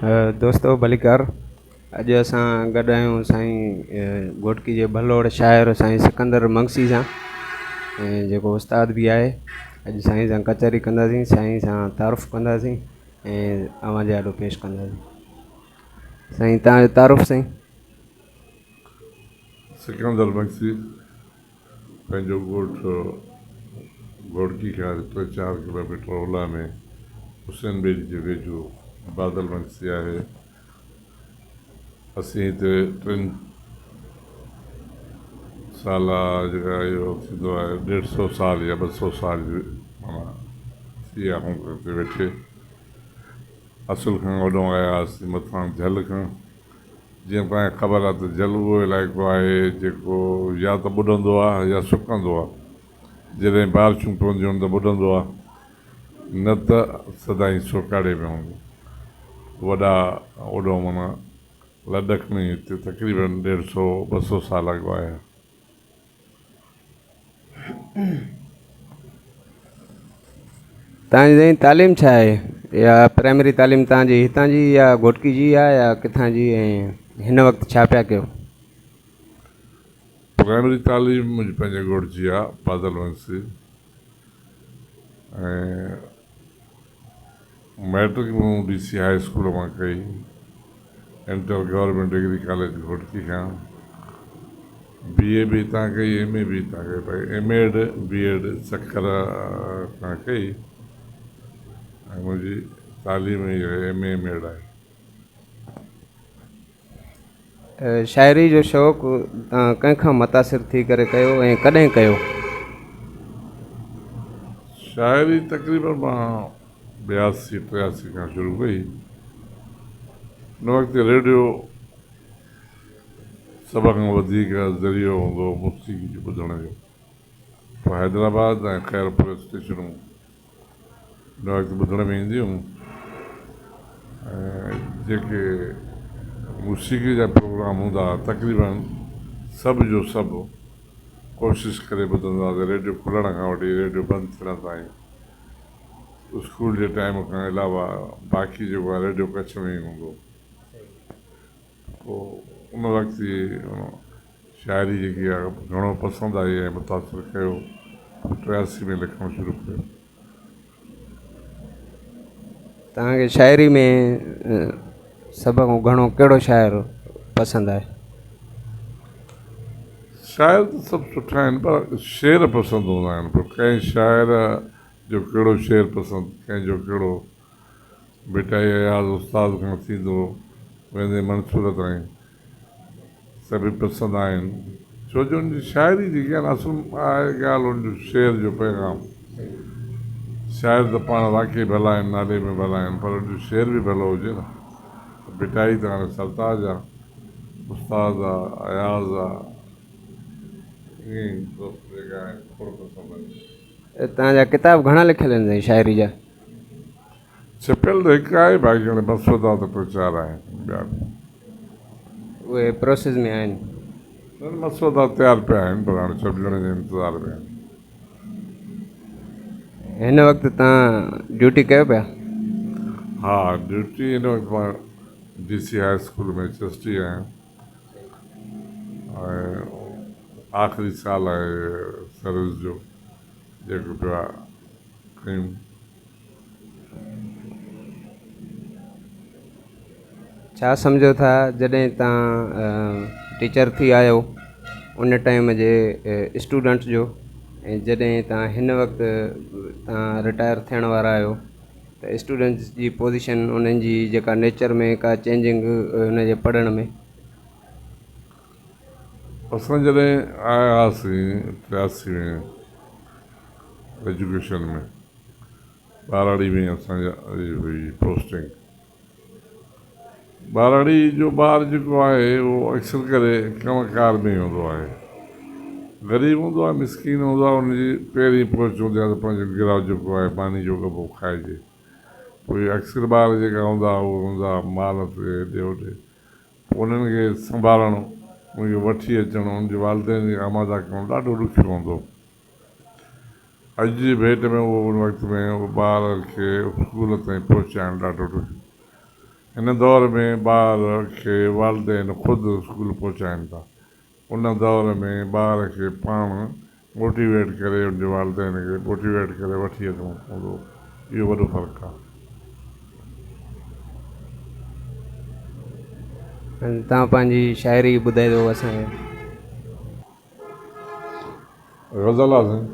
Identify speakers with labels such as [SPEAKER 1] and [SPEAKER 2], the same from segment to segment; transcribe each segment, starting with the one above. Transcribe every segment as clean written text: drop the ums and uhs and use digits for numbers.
[SPEAKER 1] दोस्तो भलीकार अॼु असां गॾु आहियूं साईं घोटकी जे भलोड़ शाइर साईं सिकंदर मगसी सां ऐं जेको उस्ताद बि आहे। अॼु साईं सां कचहरी कंदासीं, साईं सां तारुफ़ कंदासीं ऐं आवाज़ ॾाढो पेश कंदासीं। साईं तव्हांजो तारुफ़ साईं।
[SPEAKER 2] सिकंदर मगसी पंहिंजो ॻोठु घोटकी खां 3-4 किलोमीटर ओलह में हुसैन बेड़ी जे वेझो बादल मगसी आहे। असीं हिते 3 साल जेका इहो थींदो आहे 150 साल या 200 साल माना थी विया आहियूं हिते वेठे। असुल खां होॾो आया हुआसीं मथां झल खां। जीअं तव्हांखे ख़बर आहे त जल उहो इलाइक़ो आहे जेको या त ॿुॾंदो आहे या सुकंदो आहे। जॾहिं बारिशूं पवंदियूं आहिनि त ॿुॾंदो आहे, न त सदाईं सोकाड़े में हूंदो। वॾा ओॾो माना लद्दाख में हिते तक़रीबन 150-200 साल अॻु आया।
[SPEAKER 1] तव्हांजी साईं तालीम छा आहे? या प्राइमरी तालीम तव्हांजी हितां जी या घोटकी जी आहे या किथां जी, ऐं हिन वक़्तु छा पिया कयो?
[SPEAKER 2] प्राइमरी तालीम मुंहिंजी पंहिंजे ॻोठ जी आहे बादल मगसी, ऐं मैट्रिक मूं DC हाई स्कूल मां कई। Inter government degree college Ghotki खां। BA बि हितां कई, MA बि हितां कई। भई MAd BAd सखर खां कई ऐं मुंहिंजी तालीम इहा MA MAd आहे।
[SPEAKER 1] शाइरी जो शौक़ु तव्हां कंहिंखां मुतासिर थी करे कयो ऐं कॾहिं कयो?
[SPEAKER 2] शाइरी तक़रीबन मां 82-83 खां शुरू कई। उन वक़्तु रेडियो सभ खां वधीक ज़रियो हूंदो मौसीक़ी जो ॿुधण जो। पोइ हैदराबाद ऐं ख़ैरपुर स्टेशनूं उन वक़्तु ॿुधण में ईंदियूं ऐं जेके मौसीक़ी जा प्रोग्राम हूंदा तक़रीबन सभु जो सभु कोशिशि करे ॿुधंदा हुआसीं। रेडियो खुलण खां वठी रेडियो बंदि थियण ताईं। स्कूल जे टाइम खां अलावा बाक़ी जेको आहे रेडियो कच्छ में ई हूंदो। पोइ उन वक़्तु ई शाइरी जेकी आहे घणो पसंदि आई ऐं मुतासिर कयो। 83 में लिखणु शुरू कयो।
[SPEAKER 1] तव्हांखे शाइरी में सभ खां घणो कहिड़ो शाइर पसंदि आहे?
[SPEAKER 2] शाइर त सभु सुठा आहिनि, पर शेर पसंदि हूंदा आहिनि। पोइ कंहिं शाइर जो कहिड़ो शेर पसंदि, कंहिंजो कहिड़ो। बेटा यादि उस्ताद खां थींदो वेंदे मंसूर ताईं सभई पसंदि आहिनि। छो जो उनजी शाइरी जेकी आहे न असुल आहे ॻाल्हि उनजो शेर जो पैगाम। शाइर त पाण वाक़ई भला आहिनि, नाले में भला आहिनि, पर उनजो शेर बि भलो हुजे न। बेटाई त हाणे सरताज आहे, उस्ताद आहे, अयाज़ आहे, ईअं ई दोस्त जेका आहिनि खोड़ पसंदि आहिनि।
[SPEAKER 1] तव्हांजा किताब घणा लिखियल आहिनि साईं शाइरी जा?
[SPEAKER 2] छपियल त हिकु आहे, बाक़ी हाणे मसौदा त 3-4 आहिनि ॿिया बि।
[SPEAKER 1] उहे प्रोसेस में आहिनि?
[SPEAKER 2] मसौदा तयारु पिया आहिनि, पर हाणे छपिजण जे इंतज़ार में आहिनि।
[SPEAKER 1] हिन वक़्तु तव्हां ड्यूटी कयो पिया?
[SPEAKER 2] हा, ड्यूटी हिन वक़्तु मां DC हाई स्कूल में ट्रस्टी आहियां ऐं आख़िरी साल आहे सर्विस जो जेको पिया कयूं।
[SPEAKER 1] छा सम्झो था जॾहिं तव्हां टीचर थी आहियो उन टाइम जे स्टूडेंट्स जो, ऐं जॾहिं तव्हां हिन वक़्तु तव्हां रिटायर थियण वारा आहियो त स्टूडेंट्स जी पोज़ीशन उन्हनि जी जेका नेचर में का चेंजिंग उन जे पढ़ण में?
[SPEAKER 2] असां जॾहिं आया हुआसीं 83 में एजुकेशन में, ॿाराड़ी में असांजा हुई पोस्टिंग। ॿाराड़ी जो ॿारु जेको आहे उहो अक्सर करे कमकार में हूंदो आहे, ग़रीब हूंदो आहे, मिसकीन हूंदो आहे। हुनजी पहिरीं पहुच हूंदी आहे त पंहिंजो गिराव जेको आहे पानी जो कबो खाइजे। पोइ अक्सर ॿार जेका हूंदा उहे हूंदा माल ते हेॾे होॾे। पोइ उन्हनि खे संभालणु, उनखे वठी अचणु, उनजे वालदेन खे आमादा करणु ॾाढो ॾुखियो हूंदो। अॼु जी भेट में उहो उन वक़्त में उहो ॿार खे स्कूल ताईं पहुचाइणु ॾाढो ॾुखियो। हिन दौर में ॿार खे वालदेन ख़ुदि स्कूल पहुचाइनि था। उन दौर में ॿार खे पाण मोटिवेट करे उनजे वालदेन खे मोटिवेट करे वठी अचिणो पवंदो। इहो वॾो फ़र्क़ु आहे।
[SPEAKER 1] तव्हां पंहिंजी शाइरी ॿुधाइजो असांखे।
[SPEAKER 2] ग़ज़ल आहे साईं।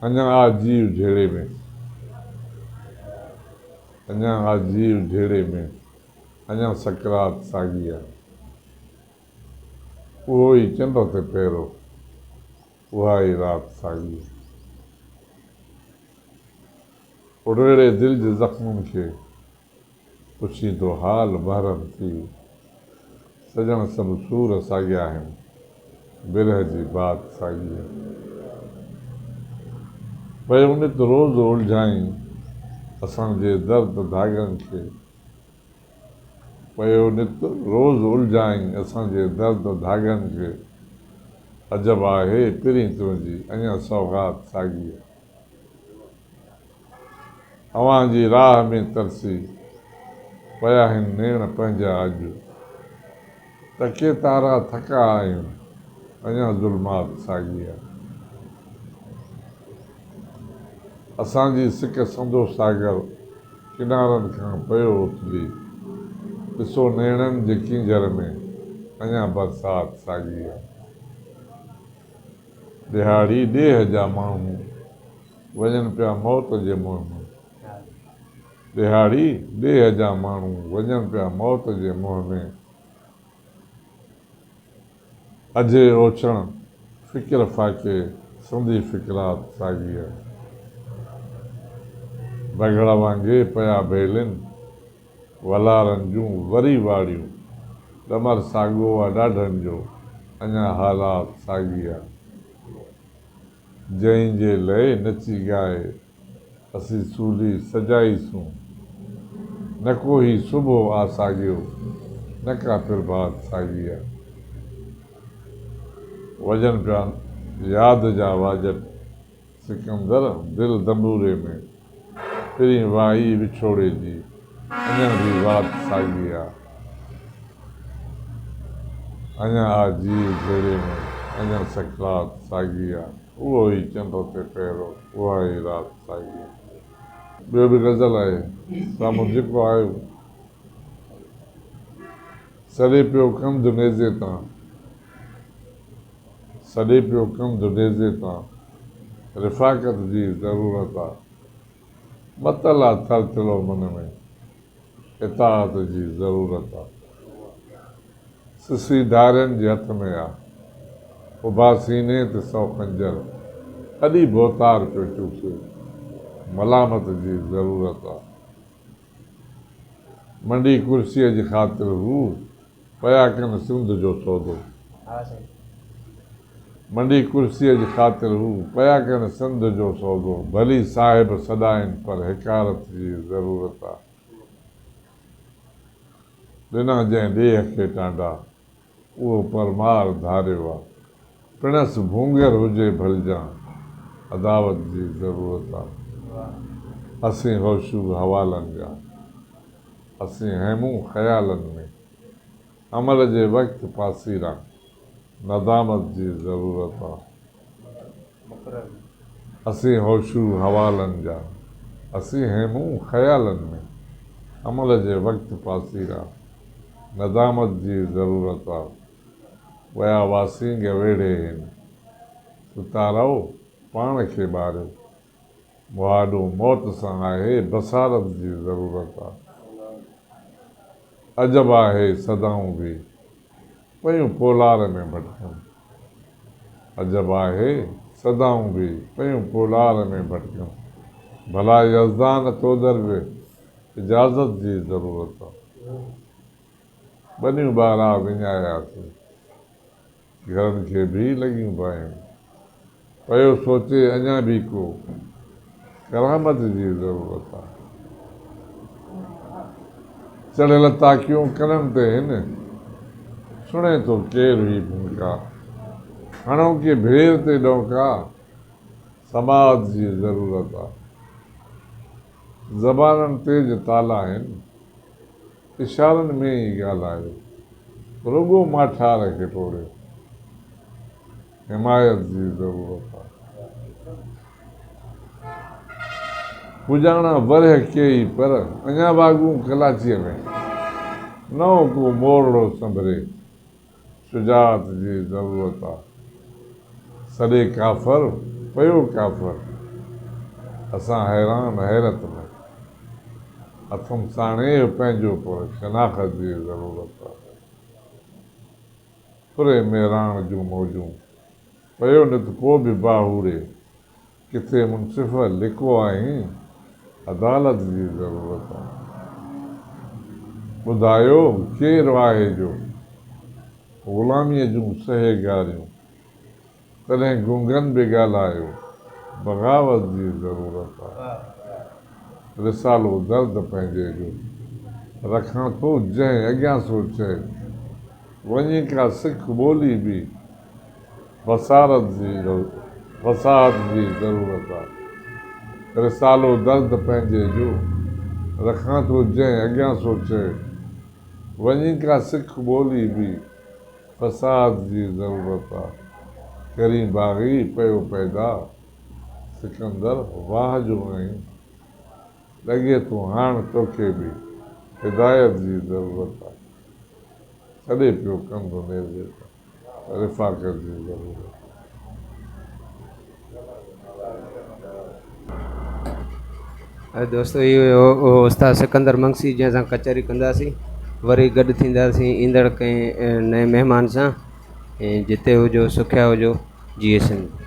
[SPEAKER 2] अञा आ जीव झेड़े में, अञा आ जीव झेड़े में, अञा सकरात साॻी आहे। उहो ई चंड ते पहिरो, उहा ई राति साॻी आहे। उड़ेड़े दिलि जे ज़ख़्मनि खे पुछींदो हाल बहरनि थी। सॼण सभु सूर साॻिया आहिनि, बिरह जी बात साॻी आहे। पियो नित रोज़ उलझाई असांजे दर्द धाॻनि खे, पियो नित रोज़ उलझाई असांजे दर्द धाॻनि खे। अजब आहे पिरी तुंहिंजी अञा सौगात साॻी आहे। अव्हां जी राह में तरसी पिया आहिनि नेण पंहिंजा अॼु। तके तारा थका आहियूं अञा ज़ुल्मात साॻी आहे। असांजी सिक संदो सागर किनारनि खां पियो उथली। ॾिसो नेणनि जे कींजर में अञा बरसाति साॻी आहे। दिहाड़ी ॾेह जा माण्हू वञनि पिया मौत जे मुंहं में। दिहाड़ी ॾेह जा माण्हू वञनि पिया मौत जे मुंहं में। अॼे ओछण फ़िक्र फाके सिंधी फ़िक्रात साॻी आहे। बगड़ वांगुरु पिया बेलिन वलारनि जूं वरी वाड़ियूं। ॾमर साॻियो आहे ॾाढनि जो अञा हालात साॻी आहे। जंहिंजे लइ नची ॻाए असीं सूली सजाईसूं। न को ही सुबुह आ साॻियो न का प्रभात साॻी आहे। वॼनि पिया यादि जा वाजट सिकंदर दिलि दंबूरे में। पिरी वाई विछोड़े जी अञा बि वात साॻी आहे। अञा आ जीव झेड़े में अञा सकरात साॻी आहे। उहो ई चंड ते पहिरो, उहा ई राति साॻी आहे। ॿियो बि ग़ज़ल आहे। साम्हूं जेको आयो सॾे पियो कंध नेज़े तां, सॾे पियो कंध नेज़े तां। रिफ़ाक़त जी ज़रूरत आहे। मतल आहे थरथिलो मन में, इताअत जी ज़रूरत आहे। सिसी धारियुनि जे हथ में आहे, उभा सीने ते 100 खंजर। अॾी बोतार पियो चूसे, मलामत जी ज़रूरत आहे। मंडी कुर्सीअ जी ख़ातिर हू पिया कनि सिंध जो सौदो। मंडी कुर्सीअ जी ख़ातिर हू पिया कनि सिंध जो सौदो। भली साहिब सदाइनि पर हिकारत जी ज़रूरत आहे। ॾिना जंहिं ॾेह खे टांडा उहो परमार धारियो आहे। पिणस भूंगर हुजे भलिजां अदावत जी ज़रूरत आहे। असीं होशू हवालनि जा, असीं हेमूं ख़यालनि में। अमल जे वक़्तु पासीरा नदामत जी ज़रूरत आहे। असीं होशू हवालनि जा, असीं हेमूं ख़यालनि में। अमल जे वक़्तु पासीरा नदामत जी ज़रूरत आहे। वया वासींग वेड़े आहिनि, सुतारो पाण खे ॿारियो। मुहाॾो मौत सां आहे बसारत जी ज़रूरत आहे। अजब आहे सदाऊं बि पयूं पोलार में भटकनि। अजब आहे सदाऊं बि पयूं पोलार में भटकनि। भला यज़दान तो दर बि इजाज़त जी ज़रूरत आहे। ॿनियूं ॿारहा विञायासीं, घरनि खे भी लॻियूं पाइनि। पियो सोचे अञा बि को करामत जी ज़रूरत आहे। चढ़ियल ताकियूं कननि ते हिन, सुणे थो केरु ही भूमिका। हणो के भेर ते ॾौका समाज जी ज़रूरत आहे। ज़बाननि तेज ताला आहिनि, इशारनि में ई ॻाल्हायो, रुॻो माठार खे टोड़ियो, हिमायत जी ज़रूरत आहे। पुॼाणा वरह कई पर अञा वाॻूं कलाचीअ में, नओं को मोरड़ो संभरे, शुजात जी ज़रूरत आहे। सॾे काफ़र पियो काफ़र, असां हैरान हैरत में, हथम साणे पंहिंजो पर शनाख़त जी ज़रूरत आहे। फुरे मेराण जूं मौजूं, पियो नित को बि बाहूरे, किथे मुनसिफ़ लिको आहीं, अदालत जी ज़रूरत आहे। ॿुधायो केरु आहे जो ग़ुलामीअ जूं सहेगारियूं, तॾहिं गुंगन बि ॻाल्हायो, बग़ावत जी ज़रूरत आहे। रिसालो दर्द पंहिंजे जो, रखण थो जंहिं अॻियां सो चए, वञी का सिख ॿोली बि फसाद जी ज़रूरत आहे। रिसालो दर्द पंहिंजे जो, रखण थो जंहिं अॻियां सो चए, वञी का सिख ॿोली बि फसाद जी ज़रूरत आहे। करीं बाग़ी पियो पैदा, सिकंदर वाह जो आहीं, लॻे थो हाणे तोखे बि हिदायत जी ज़रूरत आहे। छॾे पियो कंदो नेज़े त रिफ़ाक़त जी ज़रूरत
[SPEAKER 1] आहे। दोस्तो इहो उस्ताद सिकंदर मंगसी जंहिंसां कचहरी कंदासीं, वरी गॾु थींदासीं ईंदड़ कंहिं नए महिमान सां। ऐं जिते हुजो सुखिया हुजो, जीए सिंध।